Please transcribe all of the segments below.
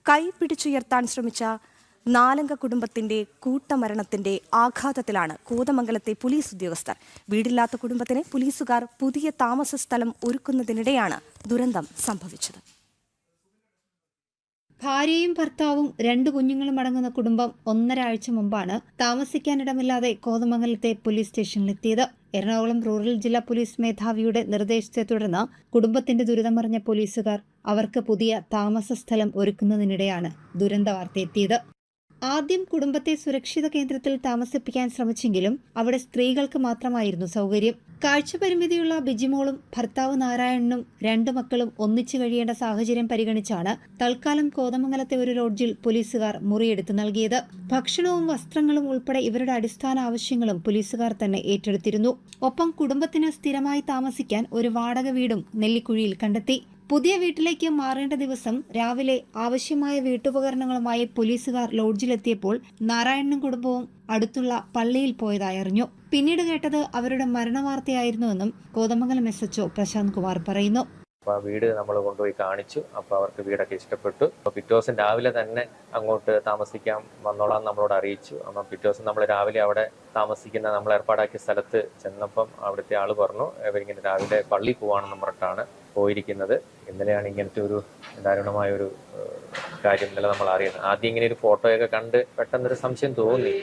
കൈ പിടിച്ചുയർത്താൻ ശ്രമിച്ച നാലംഗ കുടുംബത്തിന്റെ കൂട്ടമരണത്തിന്റെ ആഘാതത്തിലാണ് കോതമംഗലത്തെ പോലീസ് ഉദ്യോഗസ്ഥർ. വീടില്ലാത്ത കുടുംബത്തിന് പോലീസുകാർ പുതിയ താമസ സ്ഥലം ഒരുക്കുന്നതിനിടെയാണ് ദുരന്തം സംഭവിച്ചത്. ഭാര്യയും ഭർത്താവും 2 കുഞ്ഞുങ്ങളും അടങ്ങുന്ന കുടുംബം 1.5 ആഴ്ച മുമ്പാണ് താമസിക്കാനിടമില്ലാതെ കോതമംഗലത്തെ പോലീസ് സ്റ്റേഷനിലെത്തിയത്. എറണാകുളം റൂറൽ ജില്ലാ പോലീസ് മേധാവിയുടെ നിർദ്ദേശത്തെ തുടർന്ന് കുടുംബത്തിന്റെ ദുരിതമറിഞ്ഞ പോലീസുകാർ അവർക്ക് പുതിയ താമസ സ്ഥലം ഒരുക്കുന്നതിനിടെയാണ് ദുരന്ത വാർത്തയെത്തിയത്. ആദ്യം കുടുംബത്തെ സുരക്ഷിത കേന്ദ്രത്തിൽ താമസിപ്പിക്കാൻ ശ്രമിച്ചെങ്കിലും അവിടെ സ്ത്രീകൾക്ക് മാത്രമായിരുന്നു സൗകര്യം. കാഴ്ചപരിമിതിയുള്ള ബിജിമോളും ഭർത്താവ് നാരായണനും 2 മക്കളും ഒന്നിച്ചു കഴിയേണ്ട സാഹചര്യം പരിഗണിച്ചാണ് തൽക്കാലം കോതമംഗലത്തെ ഒരു ലോഡ്ജിൽ പോലീസുകാർ മുറിയെടുത്ത് നൽകിയത്. ഭക്ഷണവും വസ്ത്രങ്ങളും ഉൾപ്പെടെ ഇവരുടെ അടിസ്ഥാന ആവശ്യങ്ങളും പോലീസുകാർ തന്നെ ഏറ്റെടുത്തിരുന്നു. ഒപ്പം കുടുംബത്തിന് സ്ഥിരമായി താമസിക്കാൻ ഒരു വാടക വീടും നെല്ലിക്കുഴിയിൽ കണ്ടെത്തി. പുതിയ വീട്ടിലേക്ക് മാറേണ്ട ദിവസം രാവിലെ ആവശ്യമായ വീട്ടുപകരണങ്ങളുമായി പോലീസുകാർ ലോഡ്ജിലെത്തിയപ്പോൾ നാരായണനും കുടുംബവും അടുത്തുള്ള പള്ളിയിൽ പോയതായി അറിഞ്ഞു. പിന്നീട് കേട്ടത് അവരുടെ മരണവാർത്തയായിരുന്നുവെന്നും കോതമംഗലം SHO പ്രശാന്ത് കുമാർ പറയുന്നു. വീട് നമ്മൾ കൊണ്ടുപോയി കാണിച്ചു. അപ്പോൾ അവർക്ക് വീടൊക്കെ ഇഷ്ടപ്പെട്ടു. അപ്പോൾ പിറ്റേ ദിവസം രാവിലെ തന്നെ അങ്ങോട്ട് താമസിക്കാൻ വന്നോളാം നമ്മളോട് അറിയിച്ചു. അപ്പോൾ പിറ്റേ ദിവസം നമ്മൾ രാവിലെ അവിടെ താമസിക്കുന്ന നമ്മൾ ഏർപ്പാടാക്കിയ സ്ഥലത്ത് ചെന്നപ്പം അവിടുത്തെ ആള് പറഞ്ഞു ഇവരിങ്ങനെ രാവിലെ പള്ളി പോവാണെന്ന് പറഞ്ഞിട്ടാണ് പോയിരിക്കുന്നത്. ഇന്നലെയാണ് ഇങ്ങനത്തെ ഒരു ദാരുണമായ ഒരു കാര്യം ഇന്നലെ നമ്മൾ അറിയുന്നത്. ആദ്യം ഇങ്ങനെ ഒരു ഫോട്ടോയൊക്കെ കണ്ട് പെട്ടെന്നൊരു സംശയം തോന്നി.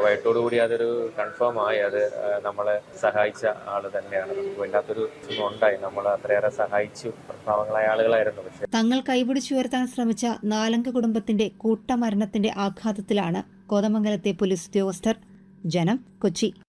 വൈകിട്ടോടുകൂടി അതൊരു കൺഫേം ആയി. അത് നമ്മളെ സഹായിച്ച ആള് തന്നെയാണ്. നമുക്ക് വല്ലാത്തൊരു സുഖം ഉണ്ടായി. നമ്മൾ അത്രയേറെ സഹായിച്ചു. പാവങ്ങളായ ആളുകളായിരുന്നു. പക്ഷേ തങ്ങൾ കൈപിടിച്ചുയർത്താൻ ശ്രമിച്ച നാലംഗ കുടുംബത്തിന്റെ കൂട്ടമരണത്തിന്റെ ആഘാതത്തിലാണ് കോതമംഗലത്തെ പോലീസ് ഉദ്യോഗസ്ഥർ. ജനം, കൊച്ചി.